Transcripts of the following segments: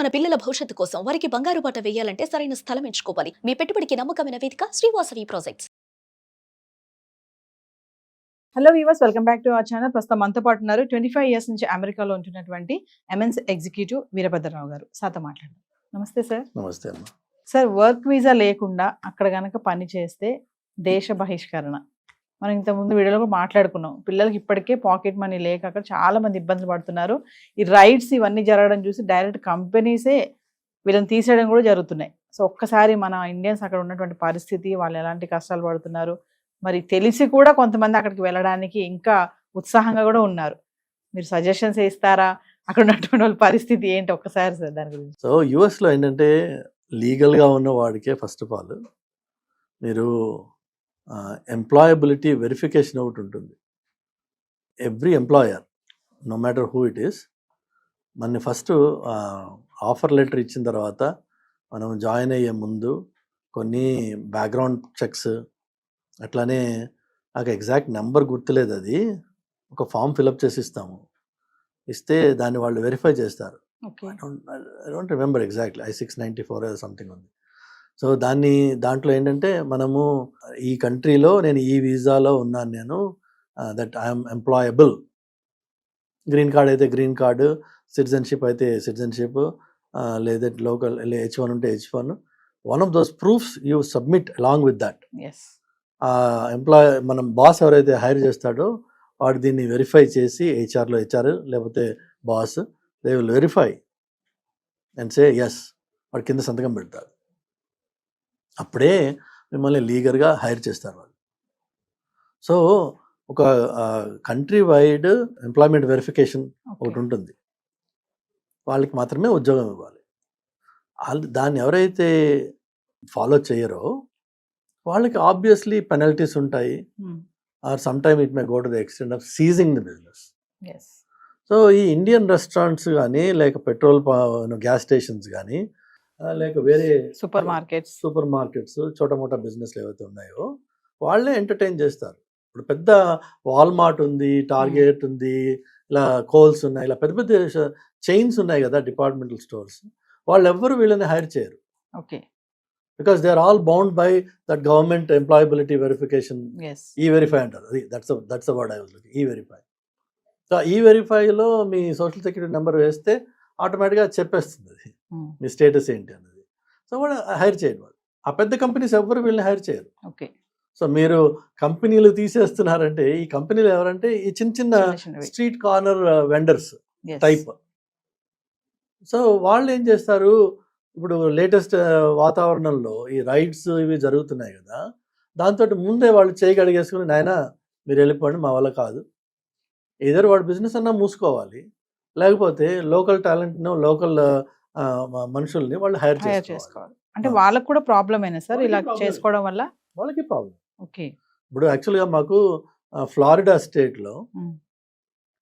మన పిల్లల భవిష్యత్తు కోసం వారికి బంగారు బాట వేయాలంటే సరైన స్థలం ఎంచుకోవాలి. మీ పెట్టుబడికి నమ్మకమైన వేదిక Sri Vasavi projects. Hello weavers, welcome back to our channel. ప్రస్తుతం మనతో పాటు ఉన్నారు 25 ఇయర్స్ నుంచి అమెరికాలో ఉంటున్నటువంటి ఎంఎన్స్ ఎగ్జిక్యూటివ్ వీరభద్రరావు గారు. సార్తో మాట్లాడండి. నమస్తే సార్. నమస్తే అమ్మ. సార్, వర్క్ వీసా లేకుండా అక్కడ గనక పని చేస్తే దేశ బహిష్కరణ. మనం ఇంతకుముందు వీడియోలో కూడా మాట్లాడుకున్నాం. పిల్లలకి ఇప్పటికే పాకెట్ మనీ లేక అక్కడ చాలా మంది ఇబ్బందులు పడుతున్నారు. ఈ రైడ్స్ ఇవన్నీ జరగడం చూసి డైరెక్ట్ కంపెనీసే వీళ్ళని తీసేయడం కూడా జరుగుతున్నాయి. సో ఒక్కసారి మన ఇండియన్స్ అక్కడ ఉన్నటువంటి పరిస్థితి, వాళ్ళు ఎలాంటి కష్టాలు పడుతున్నారు, మరి తెలిసి కూడా కొంతమంది అక్కడికి వెళ్ళడానికి ఇంకా ఉత్సాహంగా కూడా ఉన్నారు. మీరు సజెషన్స్ ఇస్తారా? అక్కడ ఉన్నటువంటి వాళ్ళ పరిస్థితి ఏంటి ఒక్కసారి సార్ దాని గురించి. సో యుఎస్లో ఏంటంటే లీగల్గా ఉన్న వాడికే ఫస్ట్ ఆఫ్ ఆల్ మీరు ఎంప్లాయబిలిటీ వెరిఫికేషన్ ఒకటి ఉంటుంది. Every employer, no matter who it is, మన ఫస్ట్ ఆఫర్ లెటర్ ఇచ్చిన తర్వాత మనం జాయిన్ అయ్యే ముందు కొన్ని బ్యాక్గ్రౌండ్ చెక్స్, అట్లానే నాకు ఎగ్జాక్ట్ నెంబర్ గుర్తులేదు, అది ఒక ఫామ్ ఫిలప్ చేసి ఇస్తాము. ఇస్తే దాన్ని వాళ్ళు వెరిఫై చేస్తారు. I don't remember exactly, I-694 something ఉంది. సో దాంట్లో ఏంటంటే మనము ఈ కంట్రీలో నేను ఈ వీసాలో ఉన్నాను, నేను that I'm employable. Green card అయితే గ్రీన్ కార్డు, సిటిజన్షిప్ అయితే సిటిజన్షిప్, లేదా లోకల్ H1 ఉంటే H1. One of those proofs you submit along with that. మనం బాస్ ఎవరైతే హైర్ చేస్తాడో వాడు దీన్ని వెరిఫై చేసి హెచ్ఆర్ లేకపోతే boss, they will verify and say yes, వాడు కింద సంతకం పెడతాడు. అప్పుడే మిమ్మల్ని లీగల్గా హైర్ చేస్తారు వాళ్ళు. సో ఒక కంట్రీ వైడ్ ఎంప్లాయ్మెంట్ వెరిఫికేషన్ ఒకటి ఉంటుంది, వాళ్ళకి మాత్రమే ఉద్యోగం ఇవ్వాలి. దాన్ని ఎవరైతే ఫాలో చేయరో వాళ్ళకి ఆబ్వియస్లీ పెనల్టీస్ ఉంటాయి, or some time it may go to the extent of seizing the business. So ఈ ఇండియన్ రెస్టారెంట్స్ కానీ, లేక పెట్రోల్ గ్యాస్ స్టేషన్స్ కానీ, లేక వేరే సూపర్ మార్కెట్స్ చోట మోటా బిజినెస్లు ఏవైతే ఉన్నాయో వాళ్ళే ఎంటర్టైన్ చేస్తారు. ఇప్పుడు పెద్ద వాల్మార్ట్ ఉంది, టార్గెట్ ఉంది, ఇలా కోల్స్ ఉన్నాయి, ఇలా పెద్ద పెద్ద చైన్స్ ఉన్నాయి కదా డిపార్ట్మెంటల్ స్టోర్స్, వాళ్ళు ఎవ్వరు వీళ్ళని హైర్ చేయరు. Because they are all bound by that government employability verification. E Verify అంటారు, అది that's the word I was looking, E Verify. So ఈ-వెరిఫైలో మీ సోషల్ సెక్యూరిటీ నెంబర్ వేస్తే ఆటోమేటిక్గా చెప్పేస్తుంది అది మీ స్టేటస్ ఏంటి అన్నది. సో వాడు హైర్ చేయడు. వాడు ఆ పెద్ద కంపెనీస్ ఎవ్వరు వీళ్ళని హైర్ చేయరు. సో మీరు కంపెనీలు తీసేస్తున్నారంటే ఈ కంపెనీలు ఎవరంటే ఈ చిన్న చిన్న street corner vendors type. So వాళ్ళు ఏం చేస్తారు, ఇప్పుడు లేటెస్ట్ వాతావరణంలో ఈ రైడ్స్ ఇవి జరుగుతున్నాయి కదా, దాంతో ముందే వాళ్ళు చేయి కడిగేసుకుని, నాయన మీరు వెళ్ళిపోండి, మా వల్ల కాదు, ఏదో వాడు బిజినెస్ అన్నా మూసుకోవాలి, లేకపోతే లోకల్ టాలెంట్ను, లోకల్ మనుషుల్ని వాళ్ళు హైర్ చేసుకోవాలి. అంటే వాళ్ళకి కూడా ప్రాబ్లం అయినా సార్ ఇలా చేసుకోవడం వల్ల? వాళ్ళకి ప్రాబ్లం. ఇప్పుడు యాక్చువల్గా మాకు ఫ్లారిడా స్టేట్లో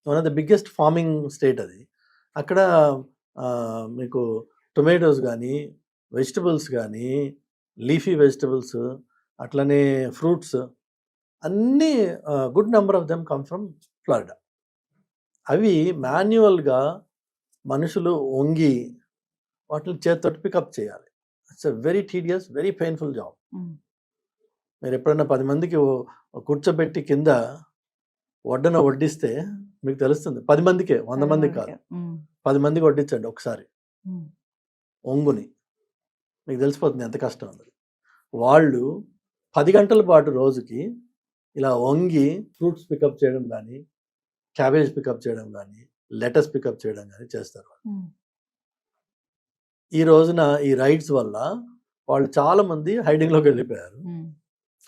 one of the biggest farming state అది. అక్కడ మీకు టొమాటోస్ కానీ, వెజిటబుల్స్ కానీ, లీఫీ వెజిటబుల్స్, అట్లనే ఫ్రూట్స్ అన్నీ good number of them come from Florida. అవి మాన్యువల్గా మనుషులు వంగి వాటిని చేతితోటి పికప్ చేయాలి. It's a very tedious, very painful job. మీరు ఎప్పుడైనా 10 మందికి కూర్చోబెట్టి కింద వడ్డిస్తే మీకు తెలుస్తుంది. 10 మందికే, 100 మందికి కాదు, 10 మందికి వడ్డించండి ఒకసారి ఒంగుని, మీకు తెలిసిపోతుంది ఎంత కష్టం అన్నది. వాళ్ళు 10 గంటల పాటు రోజుకి ఇలా వంగి ఫ్రూట్స్ పికప్ చేయడం కానీ, క్యాబేజ్ పికప్ చేయడం కానీ, లెటస్ పికప్ చేయడం కానీ చేస్తారు. ఈ రోజున ఈ రైడ్స్ వల్ల వాళ్ళు చాలా మంది హైడింగ్లోకి వెళ్ళిపోయారు,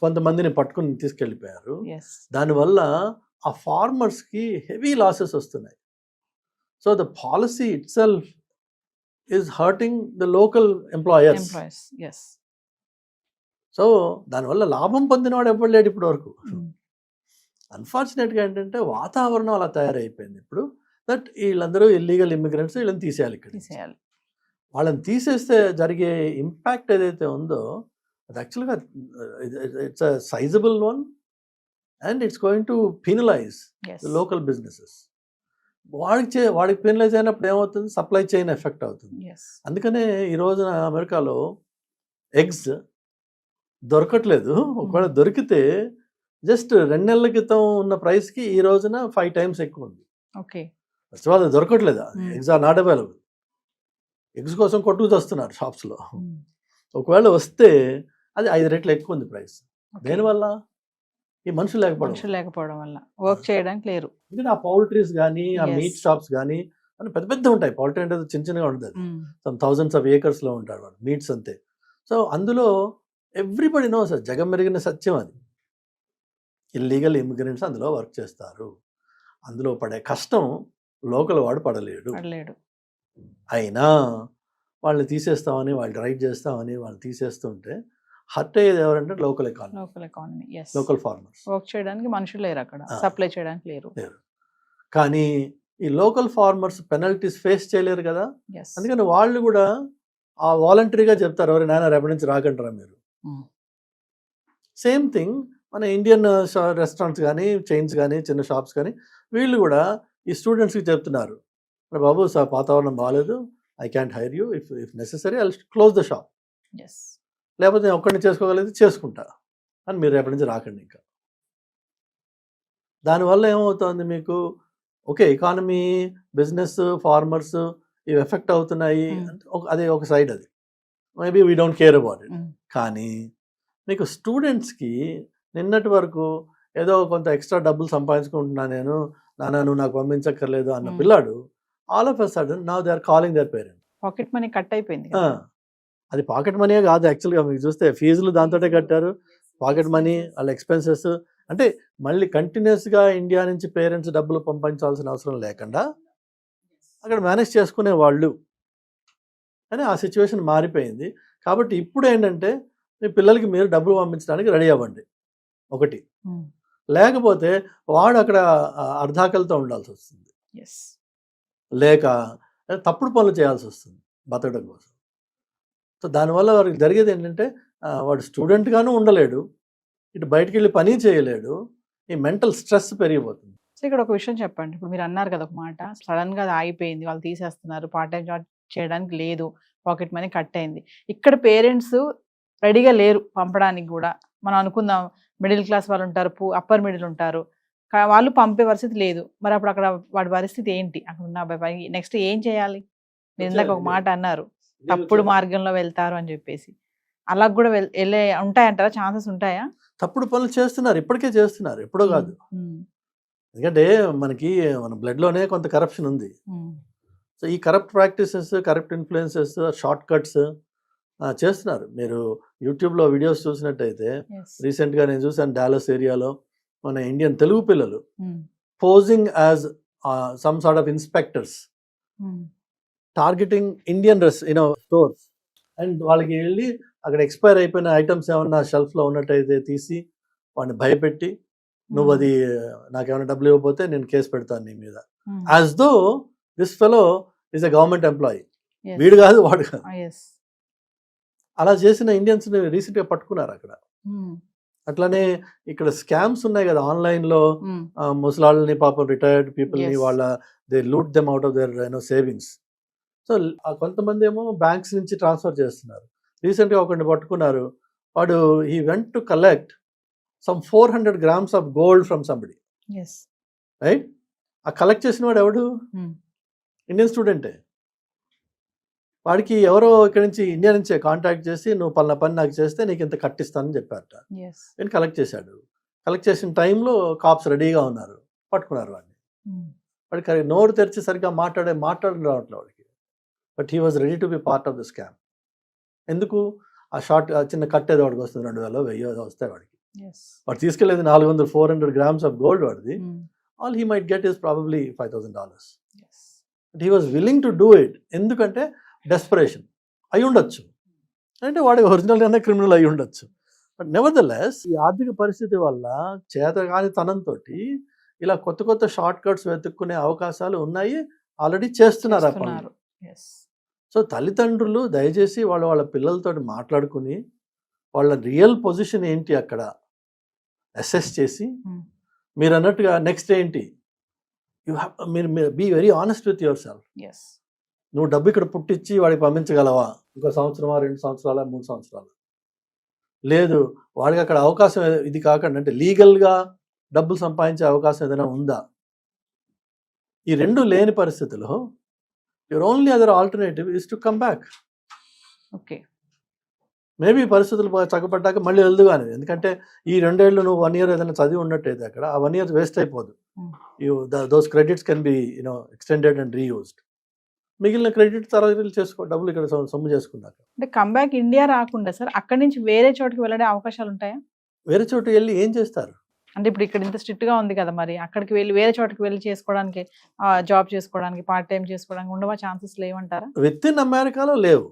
కొంతమందిని పట్టుకుని తీసుకెళ్ళిపోయారు. దానివల్ల ఆ ఫార్మర్స్కి హెవీ లాసెస్ వస్తున్నాయి. So the policy it self is hurting the local employers. So దానివల్ల లాభం పొందినవాడు ఎప్పుడు లేడు ఇప్పటి వరకు. అన్ఫార్చునేట్గా ఏంటంటే వాతావరణం అలా తయారైపోయింది ఇప్పుడు, దట్ వీళ్ళందరూ ఇల్లీగల్ ఇమిగ్రెంట్స్, వీళ్ళని తీసేయాలి, ఇక్కడ తీసేయాలి. వాళ్ళని తీసేస్తే జరిగే ఇంపాక్ట్ ఏదైతే ఉందో అది యాక్చువల్గా it's a sizeable one and it's going to penalise the local businesses. వాడికి పెనలైజ్ అయినప్పుడు ఏమవుతుంది, సప్లై చైన్ ఎఫెక్ట్ అవుతుంది. ఎస్ అందుకనే ఈ రోజున అమెరికాలో ఎగ్స్ దొరకట్లేదు. ఒకవేళ దొరికితే జస్ట్ 2 నెలల క్రితం ఉన్న ప్రైస్కి ఈ రోజున 5 times ఎక్కువ ఉంది. ఓకే ఫస్ట్ ఆఫ్ ఆల్ అది దొరకట్లేదు, Hmm. Eggs are not available. Eggs కోసం కొట్టుకు వస్తున్నారు షాప్స్లో. ఒకవేళ వస్తే అది 5 రెట్లు ఎక్కువ ఉంది ప్రైస్. దేనివల్ల? ఈ మనుషులు లేకపోవడం. మనుషులు లేకపోవడం వల్ల వర్క్ చేయడానికి లేరు. ఎందుకంటే ఆ పౌల్ట్రీస్ కానీ ఆ Yes. మీట్ షాప్స్ కానీ అని పెద్ద పెద్ద ఉంటాయి. పౌల్ట్రీ అంటే చిన్న చిన్నగా ఉంటుంది, సమ్ థౌజండ్స్ ఆఫ్ ఏకర్స్లో ఉంటాడు వాడు, మీట్స్ అంతే. సో అందులో ఎవ్రీబడి నోస్, జగమెరిగిన సత్యం అది. ఇల్లీగల్ ఇమిగ్రెంట్స్ అందులో వర్క్ చేస్తారు. అందులో పడే కష్టం లోకల్ వాడు పడలేడు. పడలేడు. అయినా వాళ్ళని తీసేస్తామని, వాళ్ళు రైట్ చేస్తామని వాళ్ళు తీసేస్తుంటే హర్ట్ అయ్యేది ఎవరంటే local economy, local economy. Yes local farmers. Work చేయడానికి మనుషులు లేరు అక్కడ, Ah. సప్లై చేయడానికి లేరు. కానీ ఈ లోకల్ ఫార్మర్స్ పెనల్టీస్ ఫేస్ చేయలేరు కదా. ఎస్ అందుకని వాళ్ళు కూడా ఆ వాలంటరీగా చెప్తారు, ఎవరి నాయన రేపటి నుంచి రాకంటారా మీరు. సేమ్ థింగ్ మన ఇండియన్ రెస్టారెంట్స్ కానీ, చైన్స్ కానీ, చిన్న షాప్స్ కానీ, వీళ్ళు కూడా ఈ స్టూడెంట్స్కి చెప్తున్నారు, "అరే బాబు వాతావరణం బాగాలేదు, I can't hire you, if necessary I close the shop, yes లేకపోతే నేను ఒక్కడిని చేసుకోగలిగితే చేసుకుంటా, అని మీరు రేపటి నుంచి రాకండి ఇంకా." దానివల్ల ఏమవుతుంది మీకు, ఓకే ఎకానమీ, బిజినెస్, ఫార్మర్స్ ఇవి ఎఫెక్ట్ అవుతున్నాయి. అది ఒక సైడ్, అది maybe we don't care about it. కానీ మీకు స్టూడెంట్స్కి నిన్నటి వరకు ఏదో కొంత ఎక్స్ట్రా డబ్బులు సంపాదించుకుంటున్నా నేను, నాన్న నువ్వు నాకు పంపించక్కర్లేదు అన్న పిల్లాడు all of a sudden now they are calling their parent. Pocket money cut అయిపోయింది. అది పాకెట్ మనీయే కాదు యాక్చువల్గా, మీకు చూస్తే ఫీజులు దాంతోటే కట్టారు, పాకెట్ మనీ, వాళ్ళ ఎక్స్పెన్సెస్. అంటే మళ్ళీ కంటిన్యూస్గా ఇండియా నుంచి పేరెంట్స్ డబ్బులు పంపించాల్సిన అవసరం లేకుండా అక్కడ మేనేజ్ చేసుకునే వాళ్ళు అని ఆ సిచ్యువేషన్ మారిపోయింది. కాబట్టి ఇప్పుడు ఏంటంటే మీ పిల్లలకి మీరు డబ్బులు పంపించడానికి రెడీ అవ్వండి ఒకటి. లేకపోతే వాడు అక్కడ అర్ధాకలతో ఉండాల్సి వస్తుంది, ఎస్ లేక తప్పుడు పనులు చేయాల్సి వస్తుంది బతకడం కోసం. సో దానివల్ల వారికి జరిగేది ఏంటంటే వాడు స్టూడెంట్గాను ఉండలేడు, ఇటు బయటికి వెళ్ళి పని చేయలేడు, ఈ మెంటల్ స్ట్రెస్ పెరిగిపోతుంది. సో ఇక్కడ ఒక విషయం చెప్పండి, ఇప్పుడు మీరు అన్నారు కదా ఒక మాట, సడన్ గా అది ఆగిపోయింది, వాళ్ళు తీసేస్తున్నారు, పార్ట్ టైం జాబ్ చేయడానికి లేదు, పాకెట్ మనీ కట్ అయింది. ఇక్కడ పేరెంట్స్ రెడీగా లేరు పంపడానికి కూడా. మనం అనుకుందాం మిడిల్ క్లాస్ వాళ్ళు ఉంటారు, అప్పర్ మిడిల్ ఉంటారు, వాళ్ళు పంపే పరిస్థితి లేదు. మరి అప్పుడు అక్కడ వాడి పరిస్థితి ఏంటి? అక్కడ ఉన్న అబ్బాయి నెక్స్ట్ ఏం చేయాలి? మీరు ఇందాక ఒక మాట అన్నారు, తప్పుడు మార్గంలో వెళ్తారు అని చెప్పేసి. అలా కూడా వెళ్ళే ఉంటాయంటారా? ఛాన్సెస్ ఉంటాయా? తప్పుడు పనులు చేస్తున్నారు, ఇప్పటికే చేస్తున్నారు, ఎప్పుడో కాదు. ఎందుకంటే మన బ్లడ్లోనే కొంత కరప్షన్ ఉంది. సో ఈ corrupt practices, corrupt influences, short cuts చేస్తున్నారు. మీరు యూట్యూబ్లో వీడియోస్ చూసినట్టయితే రీసెంట్గా నేను చూసాను, డాలస్ ఏరియాలో మన ఇండియన్ తెలుగు పిల్లలు posing as some sort of inspectors, targeting Indian stores, and వాళ్ళకి వెళ్ళి అక్కడ ఎక్స్పైర్ అయిపోయిన ఐటమ్స్ ఏమన్నా షెల్ఫ్లో ఉన్నట్టయితే తీసి వాడిని భయపెట్టి, నువ్వు అది నాకేమైనా డబ్బులు ఇవ్వకపోతే నేను కేసు పెడతాను నీ మీద, as though this fellow is a government employee, వీడు కాదు వాడు కాదు. అలా చేసిన ఇండియన్స్ రీసెంట్గా పట్టుకున్నారు అక్కడ. అట్లానే ఇక్కడ స్కామ్స్ ఉన్నాయి కదా ఆన్లైన్లో, ముసలాళ్ళని పాపం రిటైర్డ్ పీపుల్ని వాళ్ళ they loot them out of their savings. So కొంతమంది ఏమో బ్యాంక్స్ నుంచి ట్రాన్స్ఫర్ చేస్తున్నారు. రీసెంట్గా ఒకరిని పట్టుకున్నారు, వాడు he went to collect some 400 grams of gold from somebody, right? ఆ కలెక్ట్ చేసిన వాడు ఎవడు? ఇండియన్ స్టూడెంటే. వాడికి ఎవరో ఇక్కడ నుంచి ఇండియా నుంచే కాంటాక్ట్ చేసి, నువ్వు పలానా పని నాకు చేస్తే నీకు ఇంత కట్టిస్తానని చెప్పారట. నేను కలెక్ట్ చేశాడు. కలెక్ట్ చేసిన టైంలో కాప్స్ రెడీగా ఉన్నారు, పట్టుకున్నారు వాడిని. వాడికి నోరు తెరిచి సరిగ్గా మాట్లాడడం రావట్లేదు వాడికి. But he was ready to be part of the scam. ఎందుకు? ఆ చిన్న కట్ ఏదో వాడికి వస్తుంది, 2000 1000 వస్తాయి వాడికి. వాడు తీసుకెళ్ళేది 400 grams ఆఫ్ గోల్డ్ వాడిది. All he might get is probably $5,000. But he was willing to do it. ఎందుకంటే డెస్పరేషన్ అయి ఉండొచ్చు, అంటే వాడి ఒరిజినల్గానే క్రిమినల్ అయి ఉండొచ్చు. బట్ నెవర్ ద లెస్ ఈ ఆర్థిక పరిస్థితి వల్ల చేతకాని తనంతో ఇలా కొత్త కొత్త షార్ట్ కట్స్ వెతుక్కునే అవకాశాలు ఉన్నాయి, ఆల్రెడీ చేస్తున్నారు ఆ పనులు. సో తల్లిదండ్రులు దయచేసి వాళ్ళ పిల్లలతో మాట్లాడుకుని వాళ్ళ రియల్ పొజిషన్ ఏంటి అక్కడ అసెస్ చేసి, మీరు అన్నట్టుగా నెక్స్ట్ ఏంటి, మీరు be very honest with yourself. Yes. నువ్వు డబ్బు ఇక్కడ పుట్టించి వాడికి పంపించగలవా? ఇంకో సంవత్సరమా, 2 సంవత్సరాల, 3 సంవత్సరాలు? లేదు, వాడికి అక్కడ అవకాశం ఇది కాకుండా అంటే లీగల్గా డబ్బులు సంపాదించే అవకాశం ఏదైనా ఉందా? ఈ రెండు లేని పరిస్థితిలో your only other alternative is to come back. Okay. Maybe పరిస్థితులు చక్కబడ్డాక మళ్ళీ వెళ్దు కానీ, ఎందుకంటే ఈ 2 ఏళ్ళు నువ్వు 1 ఇయర్ ఏదైనా చదివి ఉన్నట్టయితే అక్కడ ఆ 1 ఇయర్ వేస్ట్ అయిపోదు. Those credits can be extended and reused. మిగిలిన క్రెడిట్ తర్వాత చేసుకో, డబ్బులు ఇక్కడ సొమ్ము చేసుకున్నాక. అంటే కమ్బ్యాక్ ఇండియా రాకుండా సార్ అక్కడి నుంచి వేరే చోటుకి వెళ్ళడే అవకాశాలు ఉంటాయా? వేరే చోటు వెళ్ళి ఏం చేస్తారు? అంటే ఇప్పుడు ఇక్కడ ఇంత స్ట్రిక్ట్ గా ఉంది కదా, మరి అక్కడికి వెళ్ళి వేరే చోటుకి వెళ్ళి చేసుకోవడానికి, జాబ్ చేసుకోవడానికి, పార్ట్ టైం చేసుకోవడానికి ఉండవా ఛాన్సెస్ లేవంటారా? విత్ ఇన్ అమెరికాలో లేవు,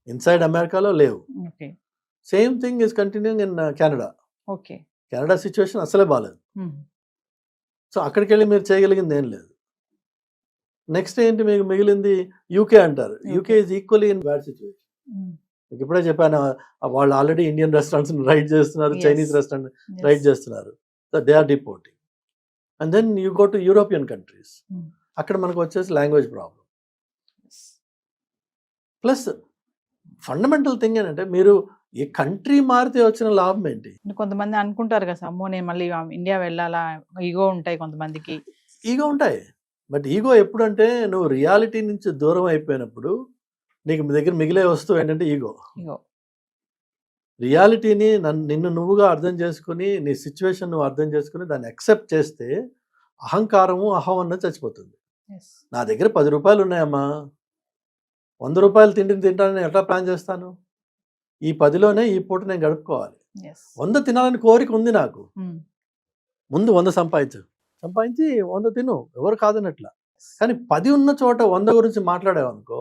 ఇన్సైడ్ అమెరికాలో లేవు. Okay. Same thing is continuing in Canada. Okay. Canada situation అసలే బాగాలేదు. సో అక్కడికి వెళ్ళి మీరు చేయగలిగింది ఏం లేదు. నెక్స్ట్ ఏంటి మీకు మిగిలింది? యూకే అంటారు. UK is equally in bad situation. మీకు ఇప్పుడే చెప్పాను, వాళ్ళు ఆల్రెడీ ఇండియన్ రెస్టారెంట్స్ రైడ్ చేస్తున్నారు, చైనీస్ రెస్టారెంట్ రైడ్ చేస్తున్నారు. So they are deporting. And then you go to European countries. అక్కడ మనకు వచ్చేసి language problem. Plus fundamental thing ఏంటంటే మీరు ఈ కంట్రీ మారితే వచ్చిన లాభం ఏంటి? కొంతమంది అనుకుంటారు కదా, అమ్మో నేను మళ్ళీ ఇండియా వెళ్ళాలా, ఈగో ఉంటాయి కొంతమందికి. ఈగో ఉంటాయి, బట్ ఈగో ఎప్పుడంటే నువ్వు రియాలిటీ నుంచి దూరం అయిపోయినప్పుడు నీకు మీ దగ్గర మిగిలే వస్తువు ఏంటంటే ఈగో. రియాలిటీని నిన్ను నువ్వుగా అర్థం చేసుకుని, నీ సిచ్యువేషన్ నువ్వు అర్థం చేసుకుని దాన్ని యాక్సెప్ట్ చేస్తే అహంకారము, అహం అన్నది చచ్చిపోతుంది. నా దగ్గర 10 రూపాయలు ఉన్నాయమ్మా, 100 రూపాయలు తిండిని తింటానని ఎట్లా ప్లాన్ చేస్తాను? ఈ 10లోనే ఈ పూట నేను గడుపుకోవాలి. 100 తినాలని కోరిక ఉంది నాకు, ముందు 100 సంపాదించి 100 తిను, ఎవరు కాదనట్లా. కానీ 10 ఉన్న చోట 100 గురించి మాట్లాడావనుకో,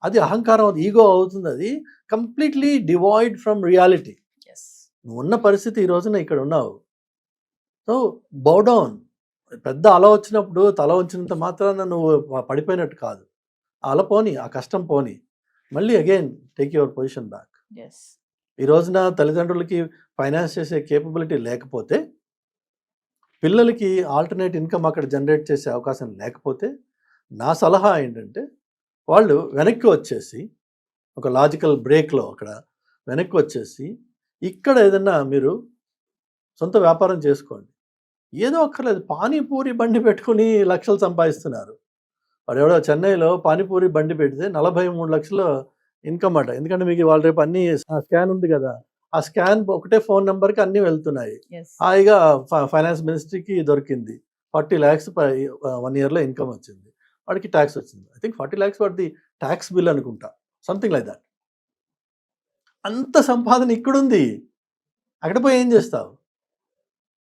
అది అహంకారం, అది ఈగో అవుతుంది. అది కంప్లీట్లీ డివాయిడ్ ఫ్రమ్ రియాలిటీ. నువ్వు ఉన్న పరిస్థితి ఈ రోజున ఇక్కడ ఉన్నావు. సో బౌ డౌన్. పెద్ద అల వచ్చినప్పుడు తల ఉంచినంత మాత్రాన నువ్వు పడిపోయినట్టు కాదు. ఆ అల పోని, ఆ కష్టం పోని, మళ్ళీ again take your position back. ఈ రోజున తల్లిదండ్రులకి ఫైనాన్స్ చేసే కేపబిలిటీ లేకపోతే, పిల్లలకి ఆల్టర్నేట్ ఇన్కమ్ అక్కడ జనరేట్ చేసే అవకాశం లేకపోతే, నా సలహా ఏంటంటే వాళ్ళు వెనక్కి వచ్చేసి ఒక లాజికల్ బ్రేక్లో అక్కడ వెనక్కి వచ్చేసి ఇక్కడ ఏదన్నా మీరు సొంత వ్యాపారం చేసుకోండి. ఏదో అక్కర్లేదు, పానీపూరి బండి పెట్టుకుని లక్షలు సంపాదిస్తున్నారు. వాడు ఎవడో చెన్నైలో పానీపూరి బండి పెడితే 43 లక్షల ఇన్కమ్ అట. ఎందుకంటే మీకు వాళ్ళ రేపు అన్ని స్కాన్ ఉంది కదా, ఆ స్కాన్ ఒకటే ఫోన్ నెంబర్కి అన్నీ వెళ్తున్నాయి. హాయిగా ఫైనాన్స్ మినిస్ట్రీకి దొరికింది. 40 lakhs 1 yearలో ఇన్కమ్ వచ్చింది. వాడికి ట్యాక్స్ వచ్చింది. ఐ థింక్ 40 lakhs వాడిది ట్యాక్స్ బిల్ అనుకుంటా, సంథింగ్ లైక్ దాట్. అంత సంపాదన ఇక్కడుంది, అక్కడ పోయి ఏం చేస్తావు?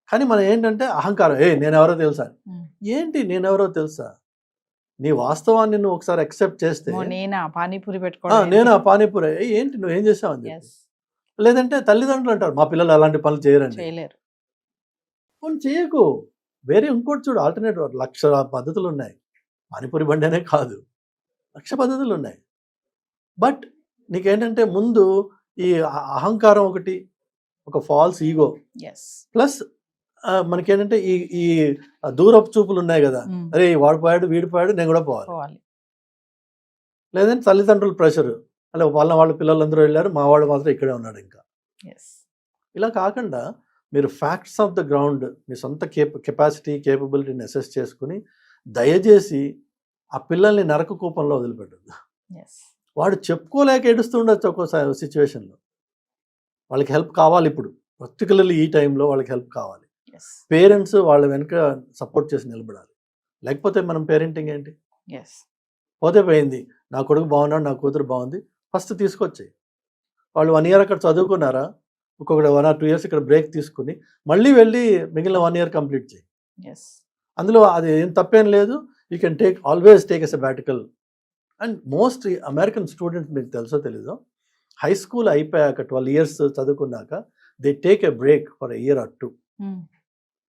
కానీ మనం ఏంటంటే అహంకారం, నేనెవరో తెలుసా. ఏంటి నేనెవరో తెలుసా? నీ వాస్తవాన్ని నువ్వు ఒకసారి అక్సెప్ట్ చేస్తే, నేనా పానీపూరి ఏంటి నువ్వు ఏం చేసావు అని చెప్పి. లేదంటే తల్లిదండ్రులు అంటారు, మా పిల్లలు అలాంటి పనులు చేయరండి. పని చేయకు, వేరే ఇంకోటి చూడు, ఆల్టర్నేటివ్ 1,00,000 పద్ధతులు ఉన్నాయి. పానీపూరి బండి అనే కాదు, 1,00,000 పద్ధతులు ఉన్నాయి. బట్ నీకేంటంటే ముందు ఈ అహంకారం ఒకటి, ఒక ఫాల్స్ ఈగో, ప్లస్ మనకేంటంటే ఈ దూరపు చూపులు ఉన్నాయి కదా, అరే వాడు పోయాడు వీడు పోయాడు నేను కూడా పోవాలి. లేదంటే తల్లిదండ్రుల ప్రెషర్, అలా వాళ్ళ పిల్లలందరూ వెళ్ళారు, మా వాడు మాత్రం ఇక్కడే ఉన్నాడు. ఇంకా ఇలా కాకుండా మీరు ఫ్యాక్ట్స్ ఆఫ్ ద గ్రౌండ్, మీ సొంత కెపాసిటీ కేపబిలిటీని అసెస్ చేసుకుని దయచేసి ఆ పిల్లల్ని నరక కూపంలో వదిలిపెట్టద్దు. వాడు చెప్పుకోలేక ఏడుస్తూ ఉండొచ్చు ఒక్కో సిచ్యువేషన్లో. వాళ్ళకి హెల్ప్ కావాలి, ఇప్పుడు పర్టికులర్లీ ఈ టైంలో వాళ్ళకి హెల్ప్ కావాలి. పేరెంట్స్ వాళ్ళ వెనుక సపోర్ట్ చేసి నిలబడాలి. లేకపోతే మనం పేరెంటింగ్ ఏంటి? పోతే పోయింది, నా కొడుకు బాగున్నాడు, నా కూతురు బాగుంది, ఫస్ట్ తీసుకొచ్చాయి. వాళ్ళు 1 year అక్కడ చదువుకున్నారా, ఇంకొకటి 1 or 2 years ఇక్కడ బ్రేక్ తీసుకుని మళ్ళీ వెళ్ళి మిగిలిన 1 year కంప్లీట్ చేయి. అందులో అది ఏం తప్పేం లేదు. You can always take a sabbatical. And most American students, మీకు తెలుసో తెలీదో, హై స్కూల్ అయిపోయాక 12 years చదువుకున్నాక they take a break for a year or 2.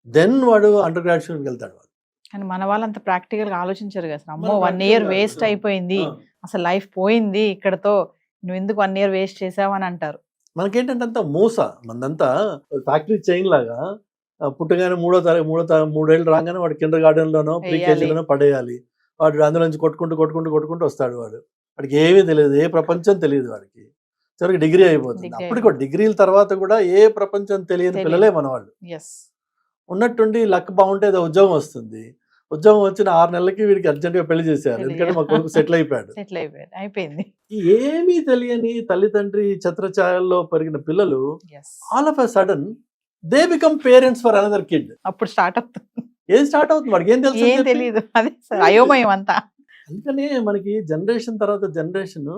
Then వాడు అండర్ గ్రాడ్యుయేట్కి వెళ్తాడు. వాడు కానీ మన వాళ్ళు అంత ప్రాక్టికల్గా ఆలోచించారు కదా, అమ్మో 1 year వేస్ట్ అయిపోయింది, అసలు లైఫ్ పోయింది ఇక్కడతో, నువ్వు ఎందుకు 1 year వేస్ట్ చేసావు అని అంటారు. మనకేంటంటే అంతా మోస, మనదంతా ఫ్యాక్టరీ చైన్ లాగా పుట్టగానే మూడేళ్ళు రాగానే వాడు కిండర్ గార్డెన్లోనో ప్రీ వేయాలి. కేజీలోనో పడేయాలి. వాడు అందులో నుంచి కొట్టుకుంటూ వస్తాడు. వాడికి ఏమీ తెలియదు, ఏ ప్రపంచం తెలియదు వాడికి. చివరికి డిగ్రీ అయిపోతుంది. Degree అప్పటికి డిగ్రీల తర్వాత కూడా ఏ ప్రపంచం తెలియని తెలియదు. పిల్లలే మన వాళ్ళు. ఎస్ ఉన్నట్టుండి లక్ బాగుంటే ఏదో ఉద్యోగం వస్తుంది. ఉద్యోగం వచ్చిన 6 నెలలకి వీడికి అర్జెంట్గా పెళ్లి చేశారు. ఎందుకంటే మా కొడుకు సెటిల్ అయిపోయాడు. సెటిల్ అయిపోయింది. ఏమీ తెలియని తల్లిదండ్రి ఛత్రఛాయల్లో పెరిగిన పిల్లలు yes all of a sudden they become parents for another kid. అప్పుడు స్టార్ట్ అవుతుంది. ఏం స్టార్ట్ అవుతుంది, వాడికి ఏం తెలుసు ఏం చెప్పి? తెలియదు. అదే సార్ అయోమయం అంతా. అందుకనే మనకి జనరేషన్ తర్వాత జనరేషన్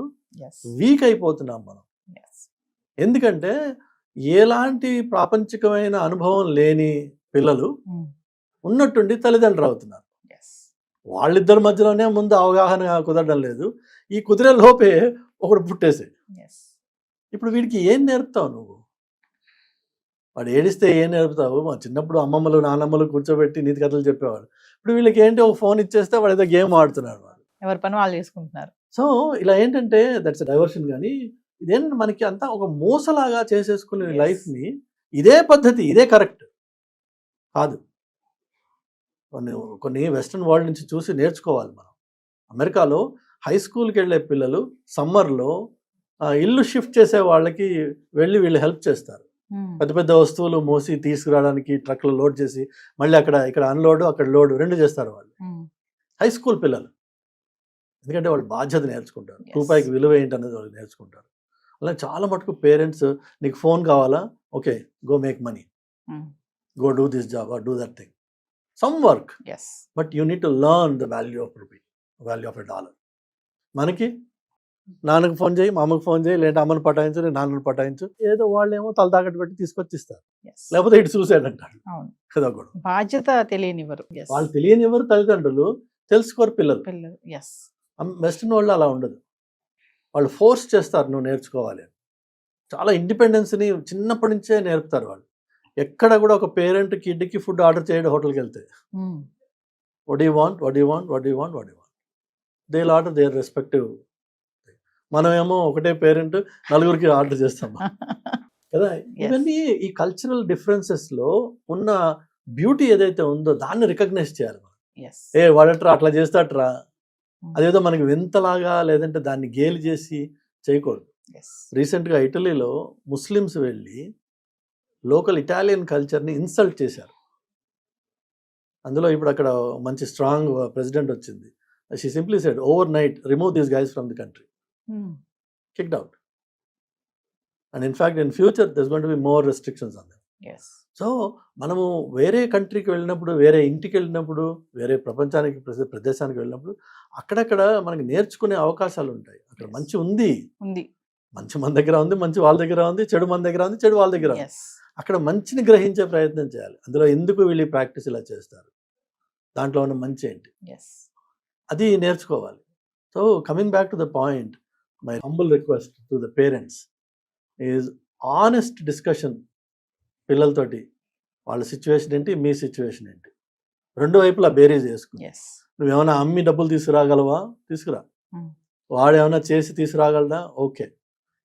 ఎస్ వీక్ అయిపోతున్నాం మనం. ఎస్ ఎందుకంటే ఎలాంటి ప్రాపంచికమైన అనుభవం లేని పిల్లలు ఉన్నట్టుండి తల్లిదండ్రులు అవుతున్నారు. ఎస్ వాళ్ళిద్దరి మధ్యలోనే ముందు అవగాహన కుదరడం లేదు. ఈ కుదిరే లోపే ఒకడు పుట్టేసే. ఎస్ ఇప్పుడు వీడికి ఏం నేర్పుతావు నువ్వు? వాడు ఏడిస్తే ఏం నేర్పుతావు? మా చిన్నప్పుడు అమ్మమ్మలు నాన్నమ్మలు కూర్చోబెట్టి నీతి కథలు చెప్పేవాడు. ఇప్పుడు వీళ్ళకి ఏంటి, ఒక ఫోన్ ఇచ్చేస్తే వాడు ఏదో గేమ్ ఆడుతున్నాడు. వాడు ఎవరి పని వాళ్ళు చేసుకుంటున్నారు. సో ఇలా ఏంటంటే దట్స్ డైవర్షన్. కానీ ఇదేంటంటే మనకి అంతా ఒక మూసలాగా చేసేసుకునే Yes. లైఫ్ని ఇదే పద్ధతి, ఇదే కరెక్ట్ కాదు. కొన్ని వెస్ట్రన్ వరల్డ్ నుంచి చూసి నేర్చుకోవాలి మనం. అమెరికాలో హై స్కూల్కి వెళ్ళే పిల్లలు సమ్మర్లో ఇల్లు షిఫ్ట్ చేసే వాళ్ళకి వెళ్ళి వీళ్ళు హెల్ప్ చేస్తారు. పెద్ద పెద్ద వస్తువులు మోసి తీసుకురావడానికి ట్రక్లో లోడ్ చేసి మళ్ళీ ఇక్కడ అన్లోడ్ అక్కడ లోడ్ 2 చేస్తారు వాళ్ళు. హై స్కూల్ పిల్లలు. ఎందుకంటే వాళ్ళు బాధ్యత నేర్చుకుంటారు. Yes. రూపాయికి విలువ ఏంటనేది వాళ్ళు నేర్చుకుంటారు. అలా చాలా మటుకు పేరెంట్స్, నీకు ఫోన్ కావాలా, okay go make money, go do this job or do that thing, some work, yes but you need to learn the value of rupee, value of a dollar. మనకి నాన్నకు ఫోన్ చేయి, మా అమ్మకు phone చేయి, లేదంటే అమ్మను పటాయించు, నేను నాన్నను పటాయించు, ఏదో వాళ్ళు ఏమో తల తాకట్టు పెట్టి తీసుకొచ్చి ఇస్తారు. ఎస్ లేకపోతే ఇటు సూసైడ్ అంటాడు. అవును. కదా కూడా బాధ్యత తెలియనివ్వరు. Yes. వాళ్ళు తెలియని ఎవరు తల్లిదండ్రులు, తెలుసుకోరు పిల్లలు. పిల్లలు. ఎస్ వెస్ట్రన్ వాళ్ళు అలా ఉండదు. వాళ్ళు ఫోర్స్ చేస్తారు నువ్వు నేర్చుకోవాలి అని. చాలా ఇండిపెండెన్స్ని చిన్నప్పటి నుంచే నేర్పుతారు వాళ్ళు. ఎక్కడ కూడా ఒక పేరెంట్ కిడ్కి ఫుడ్ ఆర్డర్ చేయడం హోటల్కి వెళ్తే వడ్ you want, వడ్ you want, వడ్ you want, వడ్ you want, they will order their respective. మనమేమో ఒకటే పేరెంట్ నలుగురికి ఆర్డర్ చేస్తాం కదా. ఇవన్నీ ఈ కల్చరల్ డిఫరెన్సెస్లో ఉన్న బ్యూటీ ఏదైతే ఉందో దాన్ని రికగ్నైజ్ చేయాలి మనం. ఎస్ వాడట్రా అట్లా చేస్తాట్రా, అదేదో మనకి వింతలాగా లేదంటే దాన్ని గేలి చేసి చేయకూడదు. ఎస్ రీసెంట్గా ఇటలీలో ముస్లిమ్స్ వెళ్ళి లోకల్ ఇటాలియన్ కల్చర్ని ఇన్సల్ట్ చేశారు. అందులో ఇప్పుడు అక్కడ మంచి స్ట్రాంగ్ ప్రెసిడెంట్ వచ్చింది. She simply said over night remove these guys from the country, kicked out, and in fact in future there's going to be more restrictions on them. Yes so మనము వేరే కంట్రీకి వెళ్ళినప్పుడు, వేరే ఇంటికి వెళ్ళినప్పుడు, వేరే ప్రపంచానికి ప్రదేశానికి వెళ్ళినప్పుడు అక్కడక్కడ మనకి నేర్చుకునే అవకాశాలు ఉంటాయి. అక్కడ Yes. మంచి ఉంది, ఉంది. మంచి మన దగ్గర ఉంది, మంచి వాళ్ళ దగ్గర ఉంది, చెడు మన దగ్గర ఉంది, చెడు వాళ్ళ దగ్గర ఉంది. ఎస్ అక్కడ మంచిని గ్రహించే ప్రయత్నం చేయాలి. అందులో ఎందుకు వీళ్ళు ప్రాక్టీస్ ఇలా చేస్తారు, దాంట్లో ఉన్న మంచి ఏంటి, ఎస్ అది నేర్చుకోవాలి. So coming back to the point, my humble request to the parents is honest discussion పిల్లలతోటి. వాళ్ళ సిచ్యువేషన్ ఏంటి, మీ సిచ్యువేషన్ ఏంటి, రెండు వైపులా బేరీజ్ చేసుకుని. ఎస్ నువ్వేమైనా అమ్మి డబ్బులు తీసుకురాగలవా, తీసుకురా. Hmm. వాడేమైనా చేసి తీసుకురాగలదా, ఓకే.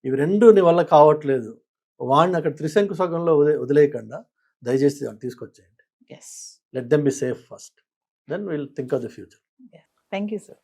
ఇవి రెండు నీ వల్ల కావట్లేదు, వాడిని అక్కడ త్రిశంకు సగంలో వదిలేయకుండా దయచేసి వాడిని తీసుకొచ్చేయండి. Yes let them be safe first, then will think of the future. Thank you sir.